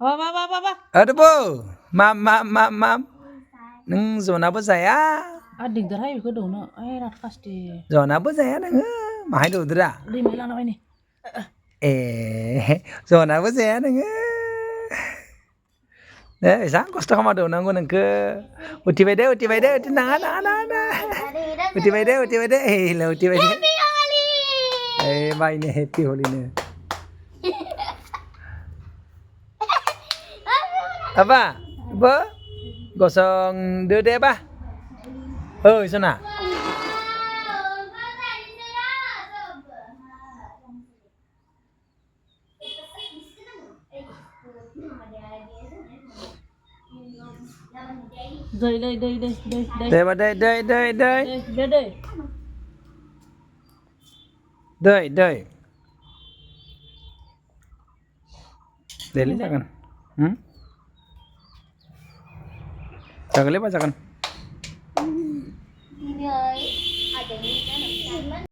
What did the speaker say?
Apa? Aduh bu, mam, neng zona apa saya? Adik darah itu dong, no. Rat pasti. Zona apa saya neng? Mahal tuh dera. Lima lano ini. Zona apa saya neng? Isang gusto ka madon nang nang ke uti bede nang ana. Uti bede la uti bede. Happy Holi. Mai ne happy Holi ne. Apa? Ba? Gosong dede ba? Sana. Đây. Đây ba đây. Đây. Deli kan? Tagale ba kan?